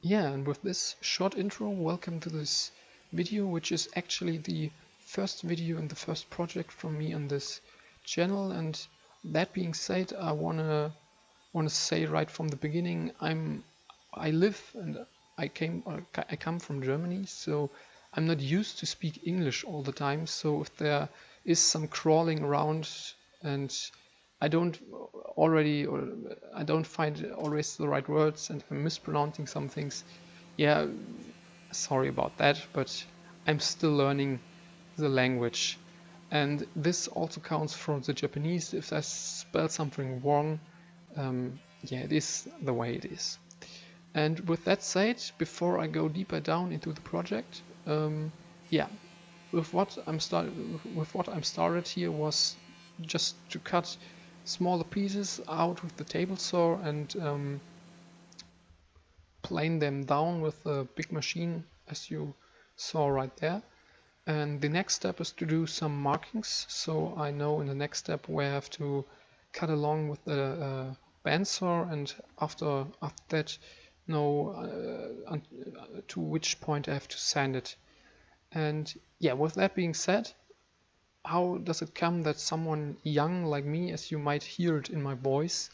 Yeah, and with this short intro, welcome to this video, which is actually the first video and the first project from me on this channel. And that being said, I wanna say right from the beginning, I live and I come from Germany, so I'm not used to speak English all the time. So if there is some crawling around and I don't already or I don't find always the right words and I'm mispronouncing some things, yeah, sorry about that, but I'm still learning the language. And this also counts for the Japanese. If I spell something wrong, yeah, it is the way it is. And with that said, before I go deeper down into the project, yeah, with what I'm started here was just to cut smaller pieces out with the table saw and plane them down with a big machine, as you saw right there. And the next step is to do some markings, so I know in the next step where I have to cut along with the bandsaw, and after that know to which point I have to sand it. And yeah, with that being said, how does it come that someone young like me, as you might hear it in my voice,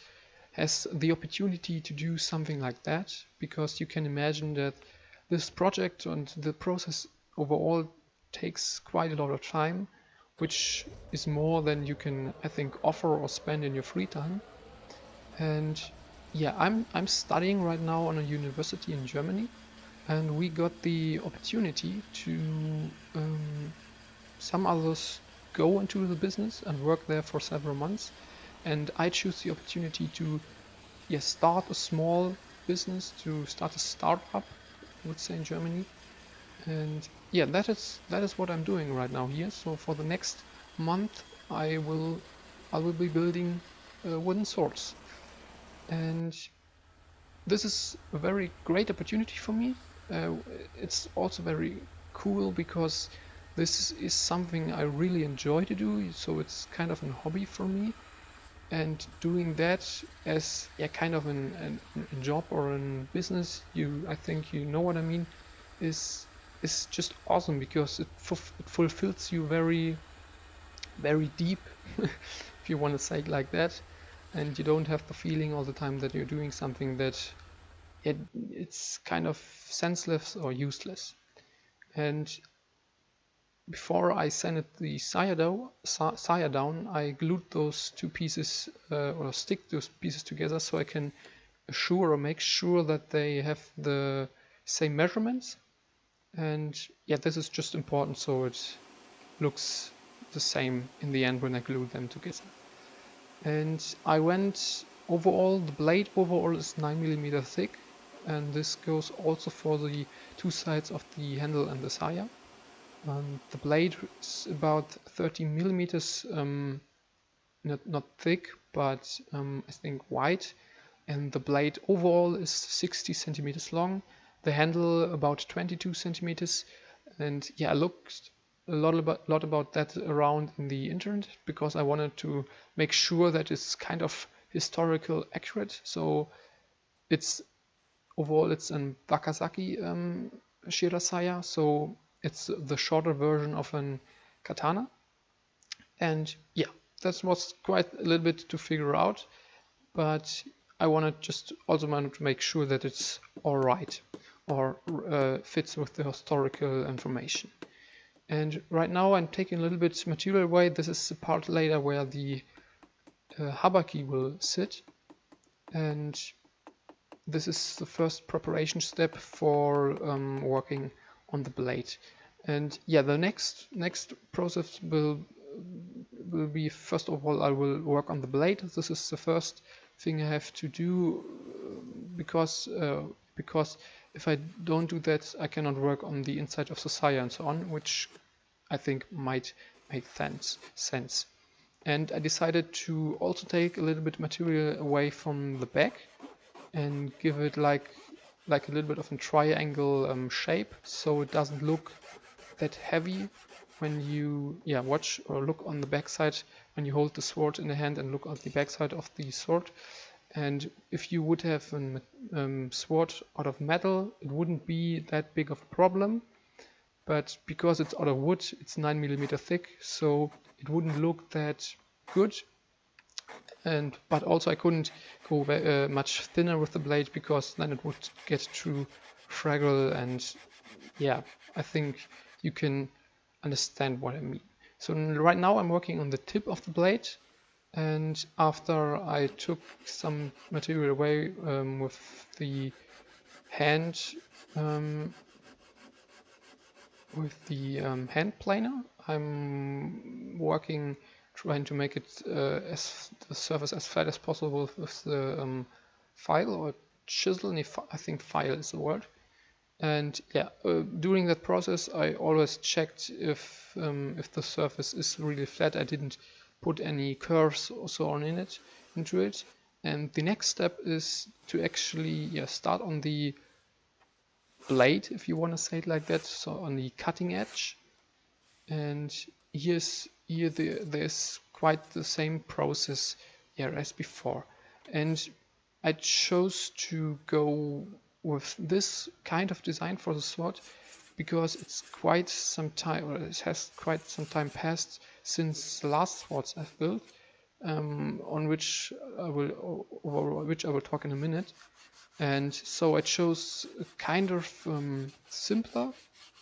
has the opportunity to do something like that? Because you can imagine that this project and the process overall takes quite a lot of time, which is more than you can, I think, offer or spend in your free time. And yeah, I'm studying right now on a university in Germany, and we got the opportunity to some others go into the business and work there for several months, and I choose the opportunity to start a small business, to start a startup, I would say in Germany. And yeah, that is what I'm doing right now here. So for the next month, I will be building wooden swords, and this is a very great opportunity for me. Uh, it's also very cool because this is something I really enjoy to do. So it's kind of a hobby for me, and doing that as kind of a job or a business, I think you know what I mean, is just awesome because it fulfills you very very deep, if you want to say it like that, and you don't have the feeling all the time that you're doing something that it's kind of senseless or useless. And before I sanded the saya down, I glued those two pieces or stick those pieces together so I can assure or make sure that they have the same measurements. And yeah, this is just important so it looks the same in the end when I glue them together. And I went overall, the blade overall is 9mm thick, and this goes also for the two sides of the handle and the saya. The blade is about 13 millimeters, not thick, but I think wide. And the blade overall is 60 centimeters long. The handle about 22 centimeters. And yeah, I looked a lot about that around in the internet because I wanted to make sure that it's kind of historical accurate. So it's overall it's an Wakizashi Shirasaya, so it's the shorter version of an katana. And yeah, that was quite a little bit to figure out, but I wanted to make sure that it's all right or fits with the historical information. And right now I'm taking a little bit material away. This is the part later where the Habaki will sit, and this is the first preparation step for working on the blade. And yeah, the next process will be, first of all, I will work on the blade. This is the first thing I have to do because if I don't do that, I cannot work on the inside of the saya and so on, which I think might make sense. And I decided to also take a little bit material away from the back and give it like a little bit of a triangle shape, so it doesn't look that heavy when you watch or look on the backside when you hold the sword in the hand and look at the backside of the sword. And if you would have a sword out of metal, it wouldn't be that big of a problem. But because it's out of wood, it's 9 mm thick, so it wouldn't look that good. But also I couldn't go much thinner with the blade, because then it would get too fragile. And yeah, I think you can understand what I mean. So right now I'm working on the tip of the blade, and after I took some material away with the hand hand planer, I'm working, trying to make it as the surface as flat as possible with the file or chisel. I think file is the word. And yeah, during that process, I always checked if the surface is really flat. I didn't put any curves or so on into it. And the next step is to actually start on the blade, if you want to say it like that, so on the cutting edge. And there's quite the same process as before. And I chose to go with this kind of design for the sword because it's quite some time, or it has quite some time passed since the last swords I've built, on which I will talk in a minute. And so I chose a kind of simpler,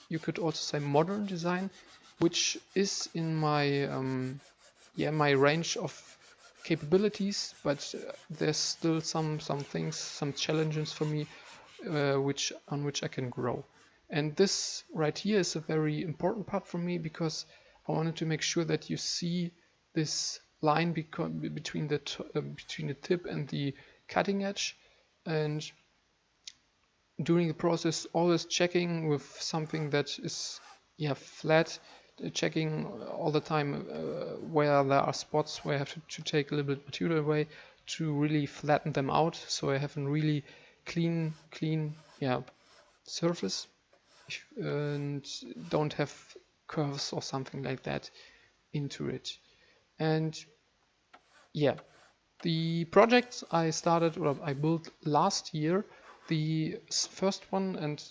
you could also say modern design, which is in my my range of capabilities, but there's still some things, some challenges for me, which I can grow. And this right here is a very important part for me, because I wanted to make sure that you see this line between the tip and the cutting edge. And during the process, always checking with something that is flat, checking all the time where there are spots where I have to take a little bit material away to really flatten them out, so I have a really clean surface and don't have curves or something like that into it. And yeah, the projects I started, or I built last year, the first one, and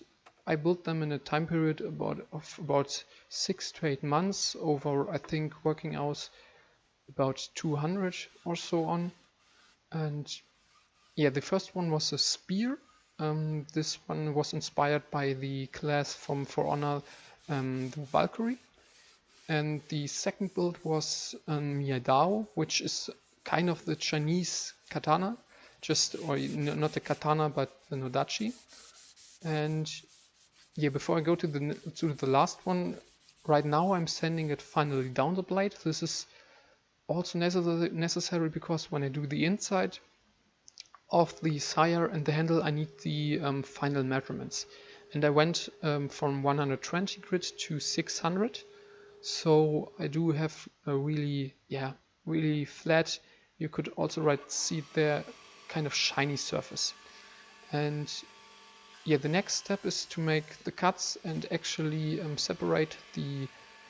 I built them in a time period of about 6 to 8 months over, I think, working hours about 200 or so on. And yeah, the first one was a spear. This one was inspired by the class from For Honor, the Valkyrie. And the second build was Miyadao, which is kind of the Chinese katana, or not the katana, but the nodachi. And yeah, before I go to the last one, right now I'm sanding it finally down the blade. This is also necessary because when I do the inside of the sire and the handle, I need the final measurements. And I went from 120 grit to 600. So I do have a really flat, you could also see there, kind of shiny surface. And yeah, the next step is to make the cuts and actually separate the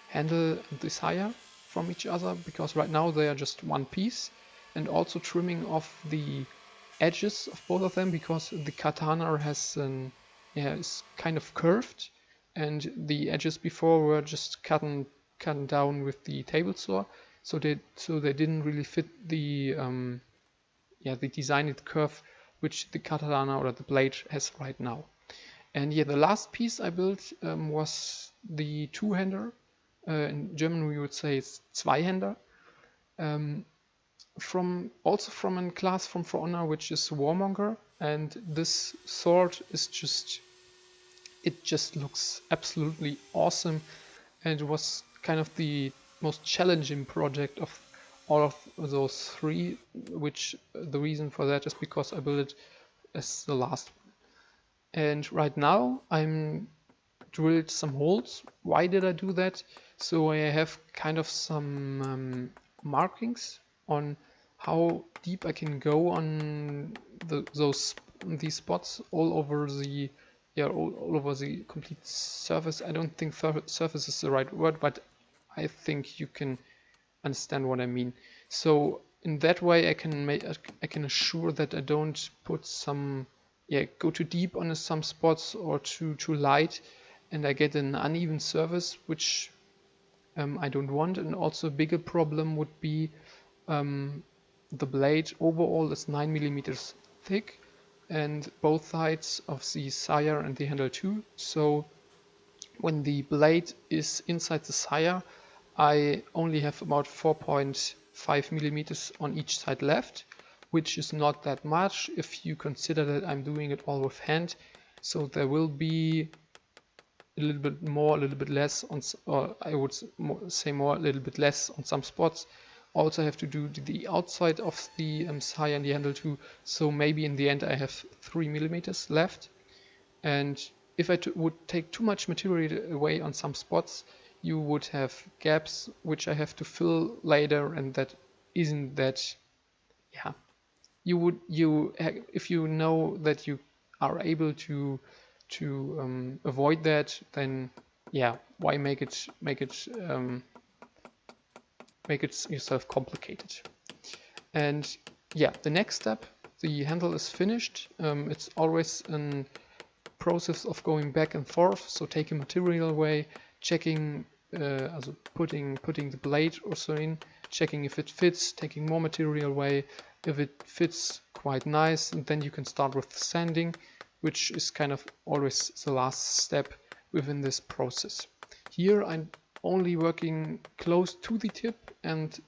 handle and the sire from each other, because right now they are just one piece. And also trimming off the edges of both of them, because the katana is kind of curved, and the edges before were just cut down with the table saw, so they didn't really fit the designed curve which the katana or the blade has right now. And yeah, the last piece I built was the two-hander. In German we would say it's Zweihänder. From a class from For Honor, which is Warmonger, and this sword is just looks absolutely awesome, and it was kind of the most challenging project of all of those three, which the reason for that is because I built it as the last one. And right now I'm drilled some holes. Why did I do that? So I have kind of some markings on how deep I can go on these spots all over the complete surface. I don't think surface is the right word, but I think you can understand what I mean. So in that way I can assure that I don't put some, go too deep on some spots or too light, and I get an uneven surface, which I don't want. And also a bigger problem would be the blade overall is 9 millimeters thick, and both sides of the saya and the handle too. So when the blade is inside the saya, I only have about 4.5 millimeters on each side left, which is not that much if you consider that I'm doing it all with hand. So there will be a little bit more, a little bit less on, or I would say more, a little bit less on some spots. Also have to do the outside of the saya and the handle too. So maybe in the end I have 3 millimeters left. And if I would take too much material away on some spots, you would have gaps which I have to fill later, and that isn't that, yeah. If you know that you are able to avoid that, then yeah, why make it yourself complicated? And yeah, the next step, the handle is finished. It's always a process of going back and forth. So taking material away, checking, also putting the blade also in, checking if it fits, taking more material away. If it fits quite nice, and then you can start with sanding, which is kind of always the last step within this process. Here I'm only working close to the tip, and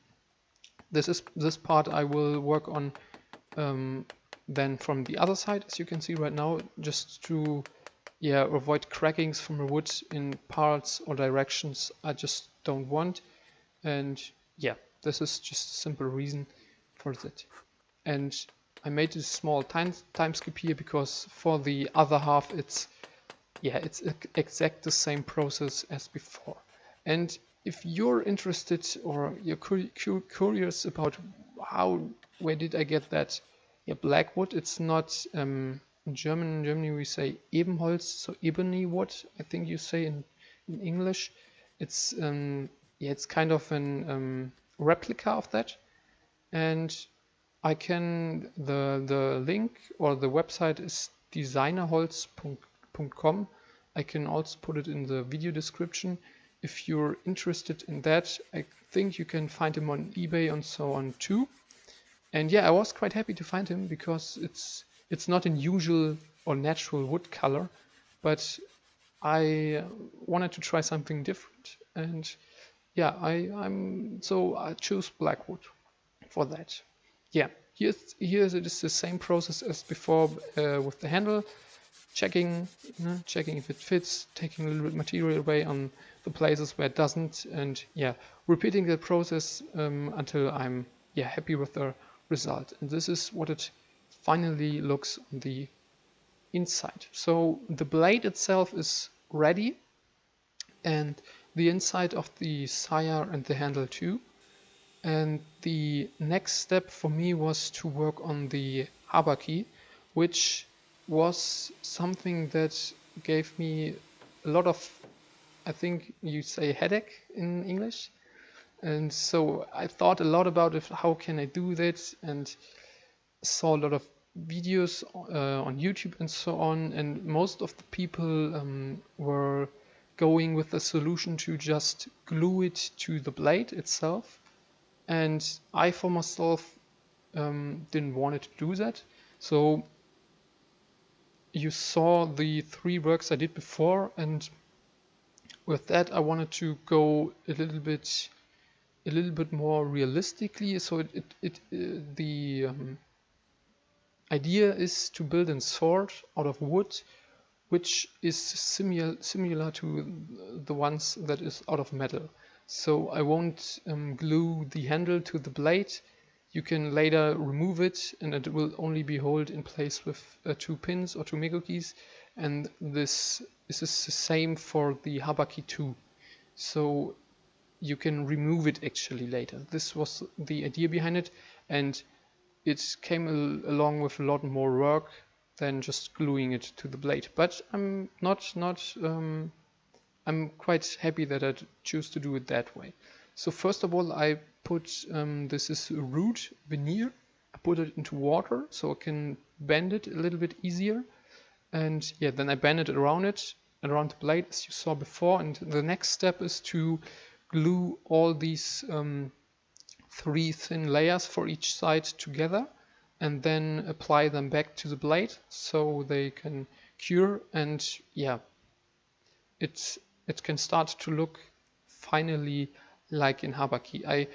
this part I will work on then from the other side, as you can see right now, just to avoid crackings from the wood in parts or directions I just don't want. And yeah, this is just a simple reason for that. And I made a small time skip here because for the other half it's exact the same process as before. And if you're interested or you're curious about where did I get that black wood, it's not in Germany we say Ebenholz, so ebony wood, I think you say in English. It's it's kind of an replica of that. And I can, the link or the website is designerholz.com. I can also put it in the video description. If you're interested in that, I think you can find him on eBay and so on too. And yeah, I was quite happy to find him because it's not an usual or natural wood color, but I wanted to try something different. And yeah, I chose black wood for that. Yeah, here it is the same process as before with the handle, checking if it fits, taking a little bit material away on the places where it doesn't, and yeah, repeating the process until I'm happy with the result. And this is what it finally looks on the inside. So the blade itself is ready, and the inside of the saya and the handle too. And the next step for me was to work on the Habaki, which was something that gave me a lot of, I think you say headache in English. And so I thought a lot about it, how can I do that, and saw a lot of videos on YouTube and so on. And most of the people were going with the solution to just glue it to the blade itself. And I, for myself, didn't want to do that. So you saw the 3 works I did before, and with that I wanted to go a little bit more realistically. So the idea is to build a sword out of wood, which is similar to the ones that is out of metal. So I won't glue the handle to the blade. You can later remove it, and it will only be held in place with 2 pins or 2 Megukis. And this is the same for the Habaki too. So you can remove it actually later. This was the idea behind it, and it came along with a lot more work than just gluing it to the blade. But I'm I'm quite happy that I choose to do it that way. So first of all, I put this is root veneer. I put it into water so I can bend it a little bit easier. And yeah, then I bend it around the blade as you saw before. And the next step is to glue all these 3 thin layers for each side together and then apply them back to the blade so they can cure. And yeah, it can start to look finally like in Habaki. I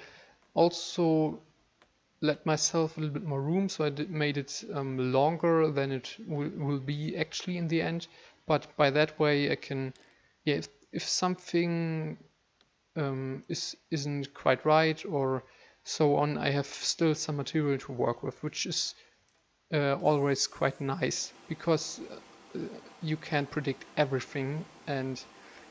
also let myself a little bit more room, so I made it longer than it will be actually in the end. But by that way, I can, yeah, if something isn't quite right or so on, I have still some material to work with, which is always quite nice because you can't predict everything. And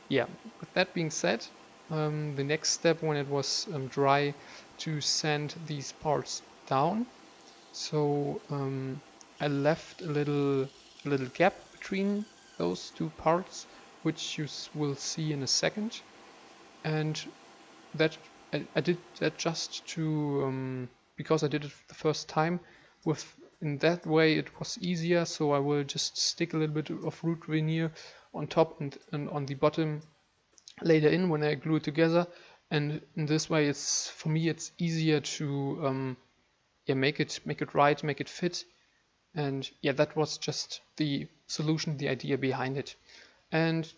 yeah, with that being said, the next step when it was dry to sand these parts down. So I left a little gap between those 2 parts, which you will see in a second. And that I did that just to because I did it the first time. With in that way it was easier. So I will just stick a little bit of root veneer on top and on the bottom later in when I glue it together. And in this way, it's for me it's easier to yeah, make it right, make it fit. And yeah, that was just the solution, the idea behind it. And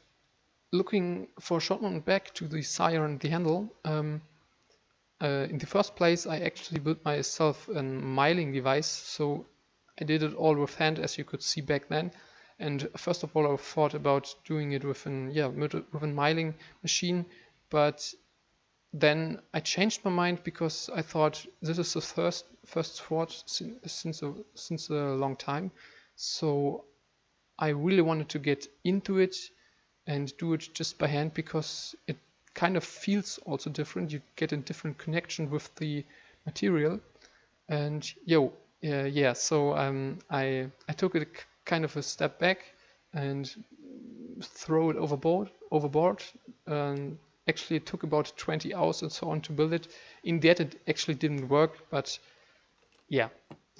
looking for a short moment back to the sire and the handle, in the first place, I actually built myself a miling device. So I did it all with hand, as you could see back then. And first of all, I thought about doing it with a miling machine, but then I changed my mind because I thought this is the first thought since a long time. So I really wanted to get into it and do it just by hand because it kind of feels also different. You get a different connection with the material. And yeah. So I took it kind of a step back and throw it overboard. Actually, it took about 20 hours and so on to build it. In the end, it actually didn't work, but yeah,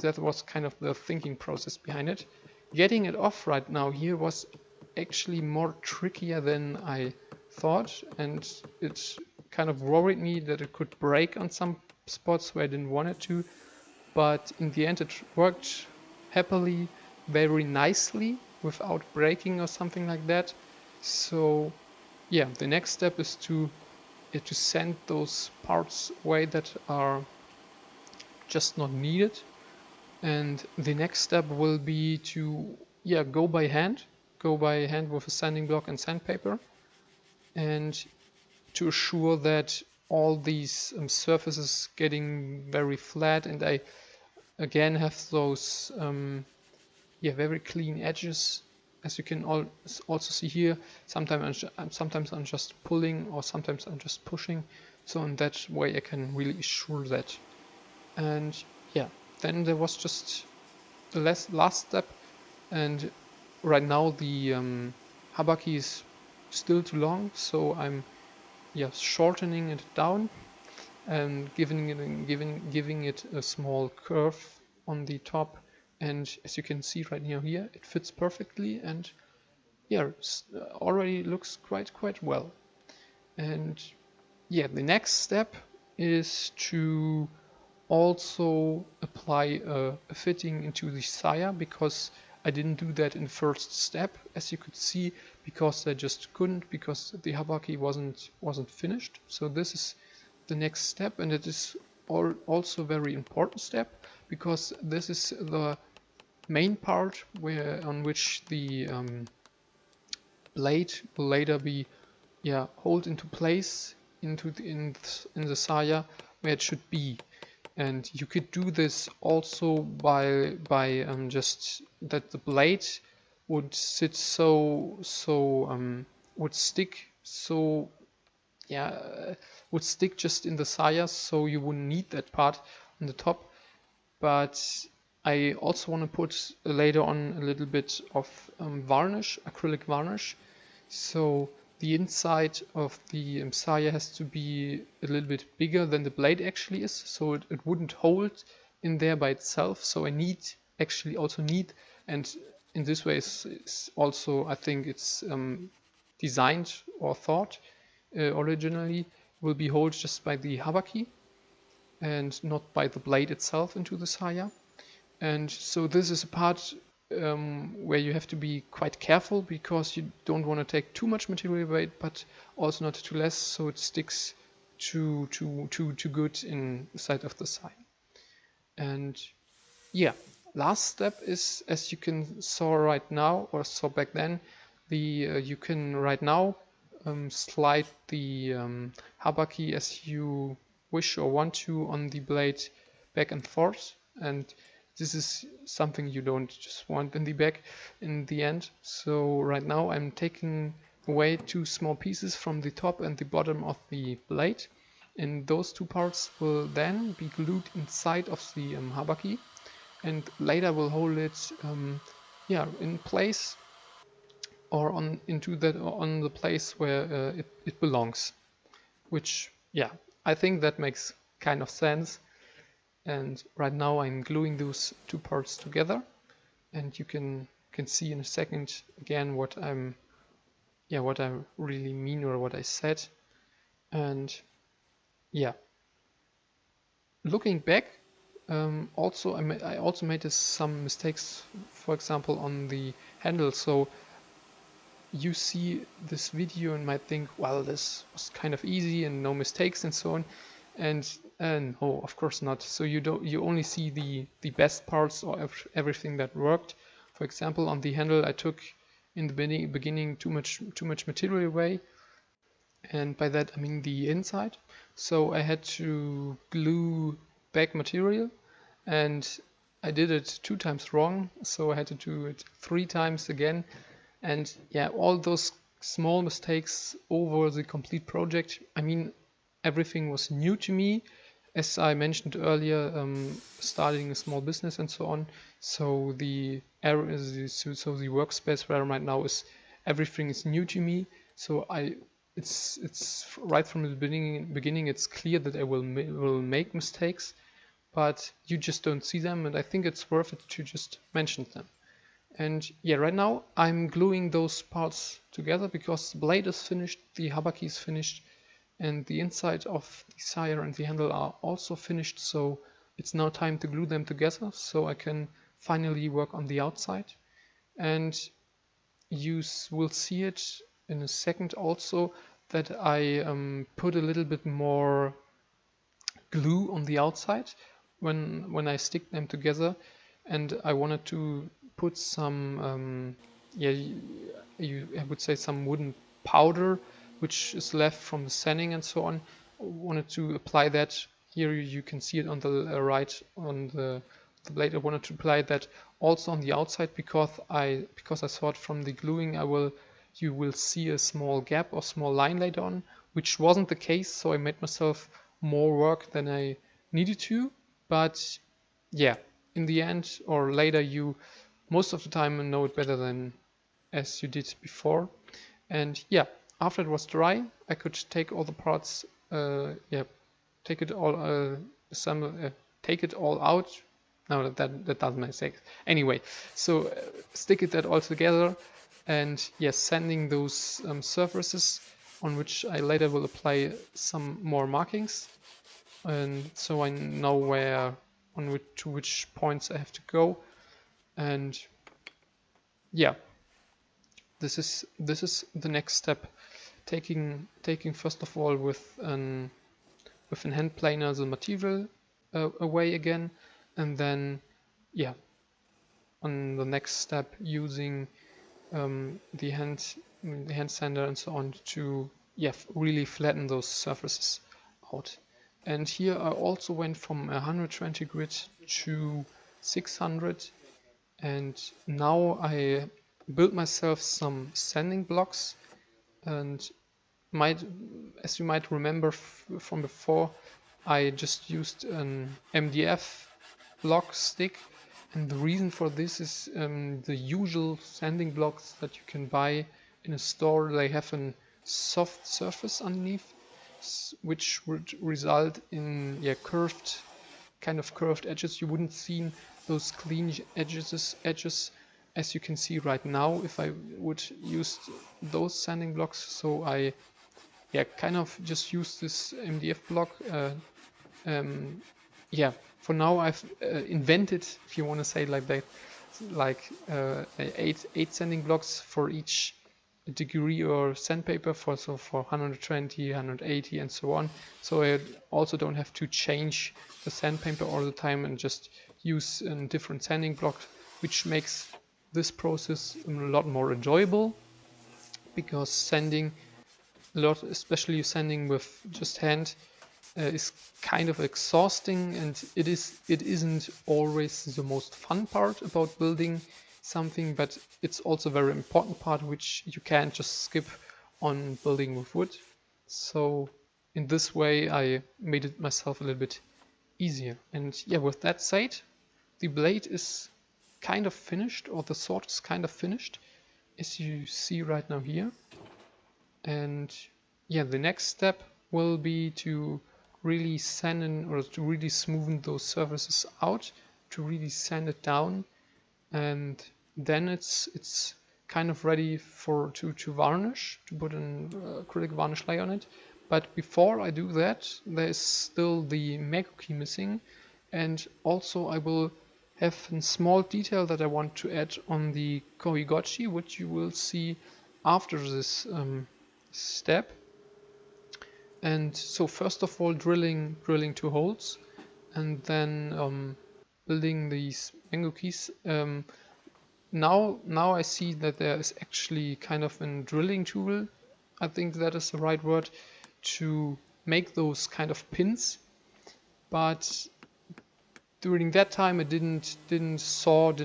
that was kind of the thinking process behind it. Getting it off right now here was actually more trickier than I thought, and it kind of worried me that it could break on some spots where I didn't want it to. But in the end, it worked happily, very nicely, without breaking or something like that. So yeah, the next step is to sand those parts away that are just not needed. And the next step will be to go by hand with a sanding block and sandpaper, and to assure that all these surfaces getting very flat. And I again have those very clean edges, as you can also see here. Sometimes I'm just pulling, or sometimes I'm just pushing, so in that way I can really assure that. And yeah, then there was just the last step. And right now the habaki is still too long, so I'm shortening it down and giving it a small curve on the top. And as you can see right here, it fits perfectly, and already looks quite well. And yeah, the next step is to also apply a fitting into the saya, because I didn't do that in the first step, as you could see, because I just couldn't, because the habaki wasn't finished. So this is the next step, and it is also a very important step, because this is the main part on which the blade will later be hold into place in the saya where it should be. And you could do this also by just that the blade would sit would stick would stick just in the saya, so you wouldn't need that part on the top. But I also want to put later on a little bit of varnish, acrylic varnish. So the inside of the saya has to be a little bit bigger than the blade actually is, so it wouldn't hold in there by itself. So I also need, and in this way is also, I think it's designed or thought originally, will be held just by the habaki and not by the blade itself into the saya. And so this is a part where you have to be quite careful, because you don't want to take too much material weight, but also not too less, so it sticks too good inside of the saya. And yeah, last step is, as you can saw right now, or saw back then, you can right now slide the habaki as you wish or want to on the blade back and forth, and this is something you don't just want in the back in the end. So right now I'm taking away 2 small pieces from the top and the bottom of the blade, and those 2 parts will then be glued inside of the habaki, and later we'll hold it in place, or on the place where it belongs, which, yeah, I think that makes kind of sense. And right now I'm gluing those 2 parts together, and you can see in a second again what I really mean, or what I said. And yeah, looking back, I also made some mistakes, for example on the handle. So you see this video and might think, well, this was kind of easy and no mistakes and so on, and no, of course not. So you only see the best parts, or everything that worked. For example, on the handle I took in the beginning too much material away, and by that I mean the inside. So I had to glue back material, and I did it 2 times wrong, so I had to do it 3 times again. And yeah, all those small mistakes over the complete project. I mean, everything was new to me, as I mentioned earlier, starting a small business and so on. So the workspace where I'm right now everything is new to me. So it's right from the beginning. It's clear that I will make mistakes, but you just don't see them, and I think it's worth it to just mention them. And yeah, right now I'm gluing those parts together, because the blade is finished, the habaki is finished, and the inside of the saya and the handle are also finished. So it's now time to glue them together, so I can finally work on the outside. And you will see it in a second also, that I put a little bit more glue on the outside when I stick them together, and I wanted to put some I would say some wooden powder which is left from the sanding and so on. I wanted to apply that. Here you can see it on the right on the blade. I wanted to apply that also on the outside, because I thought from the gluing you will see a small gap or small line later on, which wasn't the case. So I made myself more work than I needed to. But yeah, in the end or later, you most of the time know it better than as you did before. And yeah, after it was dry, I could take all the parts, take it all, take it all out. No, that doesn't make sense. Anyway, so stick that all together, and yes, sanding those surfaces on which I later will apply some more markings, and so I know to which points I have to go. And yeah, this is the next step, taking first of all with an hand planer the material away again, and then yeah, on the next step using the hand sander and so on to really flatten those surfaces out. And here I also went from 120 grit to 600, and now I built myself some sanding blocks. And as you might remember from before, I just used an MDF block stick, and the reason for this is the usual sanding blocks that you can buy in a store. They have an soft surface underneath, which would result in curved edges. You wouldn't see those clean edges as you can see right now if I would use those sanding blocks. So I kind of just use this MDF block. For now I've invented, if you want to say it like that, like eight sanding blocks for each degree or sandpaper for 120, 180 and so on. So I also don't have to change the sandpaper all the time and just use a different sanding block, which makes this process a lot more enjoyable, because sanding a lot, especially sanding with just hand, is kind of exhausting, and it isn't always the most fun part about building something, but it's also a very important part which you can't just skip on building with wood. So in this way I made it myself a little bit easier. And yeah, with that said, the blade is kind of finished, or the sword is kind of finished, as you see right now here. And yeah, the next step will be to really sand in, or to really smoothen those surfaces out, to really sand it down, and then it's kind of ready to varnish, to put an acrylic varnish layer on it. But before I do that, there's still the Meguki missing, and also I will have a small detail that I want to add on the Koiguchi, which you will see after this step. And so first of all, drilling 2 holes, and then building these Mengukis. Now I see that there is actually kind of a drilling tool, I think that is the right word, to make those kind of pins. But during that time I didn't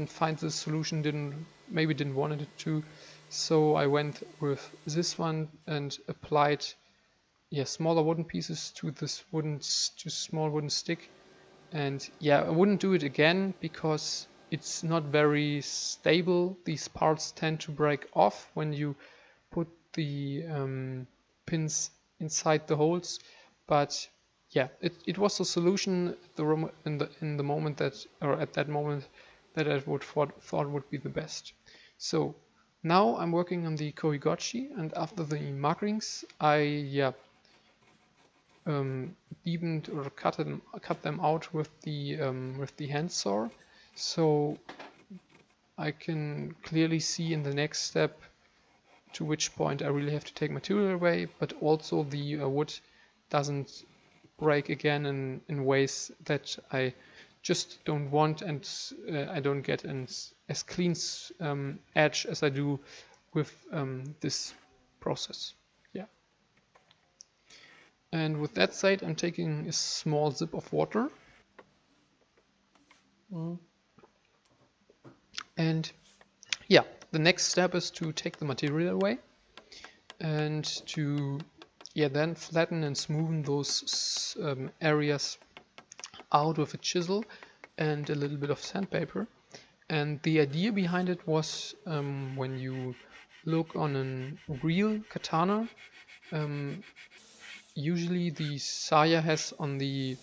find the solution, didn't want it to. So I went with this one and applied smaller wooden pieces to this small wooden stick. And yeah, I wouldn't do it again because it's not very stable. These parts tend to break off when you put the pins inside the holes. But yeah, it was a solution in the moment that, or at that moment, that I thought would be the best. So now I'm working on the Koiguchi, and after the markings I deepened or cut them out with the hand saw, so I can clearly see in the next step to which point I really have to take material away, but also the wood doesn't break again in ways that I just don't want, and I don't get as clean edge as I do with this process. Yeah. And with that said, I'm taking a small sip of water. And yeah, the next step is to take the material away and to then flatten and smoothen those areas out with a chisel and a little bit of sandpaper. And the idea behind it was, when you look on a real katana, usually the saya has on the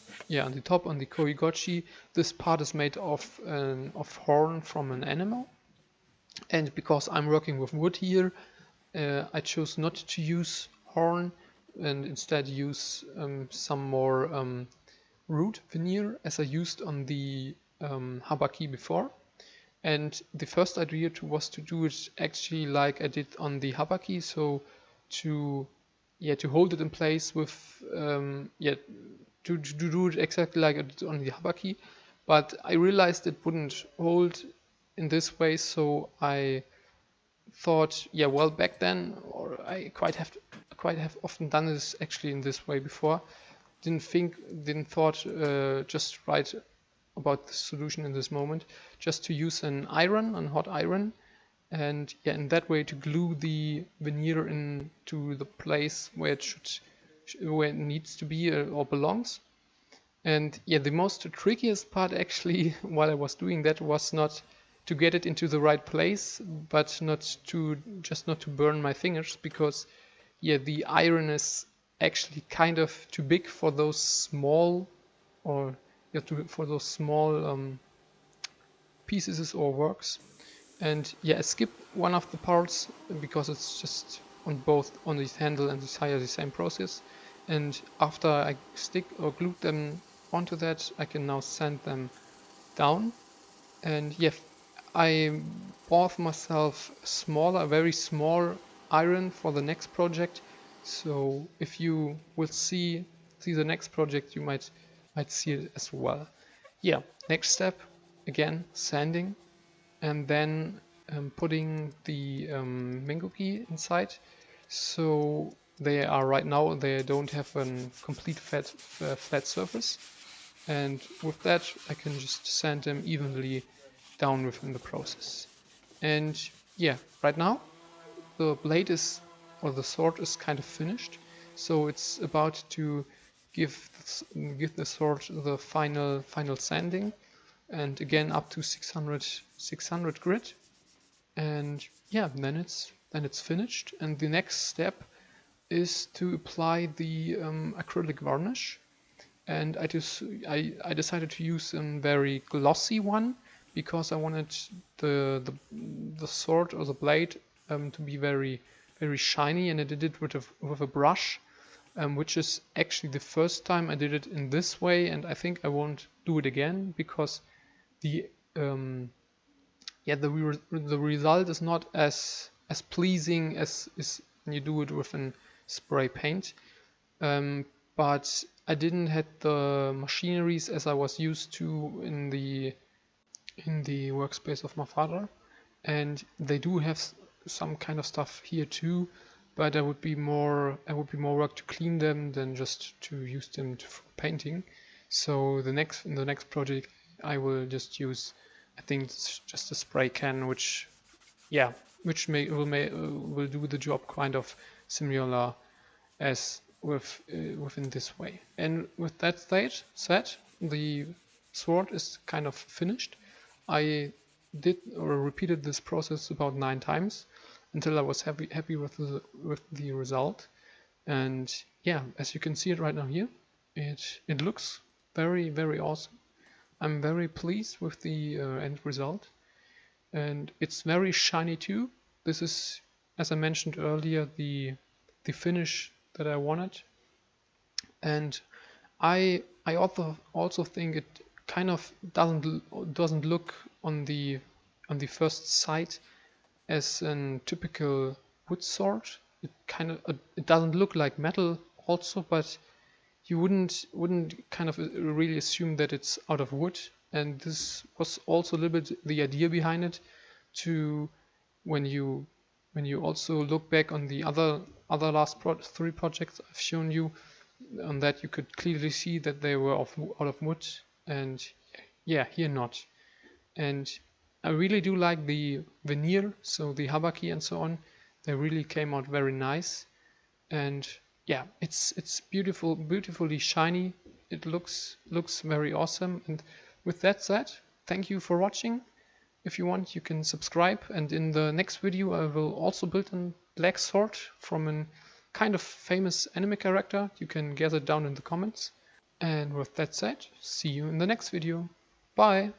top, on the koiguchi, this part is made of horn from an animal. And because I'm working with wood here, I chose not to use horn and instead use some more root veneer, as I used on the habaki before. And the first idea was to do it actually like I did on the habaki, so to hold it in place with to do it exactly like I did on the habaki. But I realized it wouldn't hold in this way, so I thought, well, back then, or I quite have often done this actually in this way before. Didn't thought just right about the solution in this moment, just to use an hot iron, and in that way to glue the veneer into the place where it needs to be or belongs. And the most trickiest part actually while I was doing that was not to get it into the right place, but not to burn my fingers, because yeah, the iron is actually kind of too big for those small, or yeah, for those small pieces or works. And yeah, I skip one of the parts because it's just on both on this handle and this tire the same process. And after I stick or glue them onto that, I can now sand them down. And yeah, I bought myself a very small iron for the next project. So if you will see the next project, you might see it as well. Yeah, next step, again, sanding, and then putting the Meguki inside. So they are right now, they don't have a complete flat surface. And with that, I can just sand them evenly down within the process. And yeah, right now the blade is, or the sword is kind of finished. So it's about to give give the sword the final sanding, and again up to 600 grit. And yeah, then it's finished. And the next step is to apply the acrylic varnish. And I decided to use a very glossy one because I wanted the sword or the blade to be very shiny, and I did it with a brush, which is actually the first time I did it in this way, and I think I won't do it again because the yeah, the result is not as pleasing as is when you do it with an spray paint. Um, but I didn't have the machineries as I was used to in the workspace of my father, and they do have some kind of stuff here too. But I would be more work to clean them than just to use them for painting. So in the next project I will just use, I think it's just a spray can, which yeah, which will do the job kind of similar as within this way. And with that said, the sword is kind of finished. I did or repeated this process about 9 times until I was happy with the result. And yeah, as you can see it right now here, it looks very awesome. I'm very pleased with the end result, and it's very shiny too. This is, as I mentioned earlier, the finish that I wanted. And I also think it kind of doesn't look on the first sight as a typical wood sword. It doesn't look like metal also, but you wouldn't kind of really assume that it's out of wood. And this was also a little bit the idea behind it, to when you also look back on the other last 3 projects I've shown you, on that you could clearly see that they were out of wood, and yeah, here not. And I really do like the veneer, so the Habaki and so on, they really came out very nice. And yeah, it's beautifully shiny. It looks very awesome. And with that said, thank you for watching. If you want, you can subscribe, and in the next video I will also build a black sword from a kind of famous anime character. You can guess it down in the comments. And with that said, see you in the next video. Bye!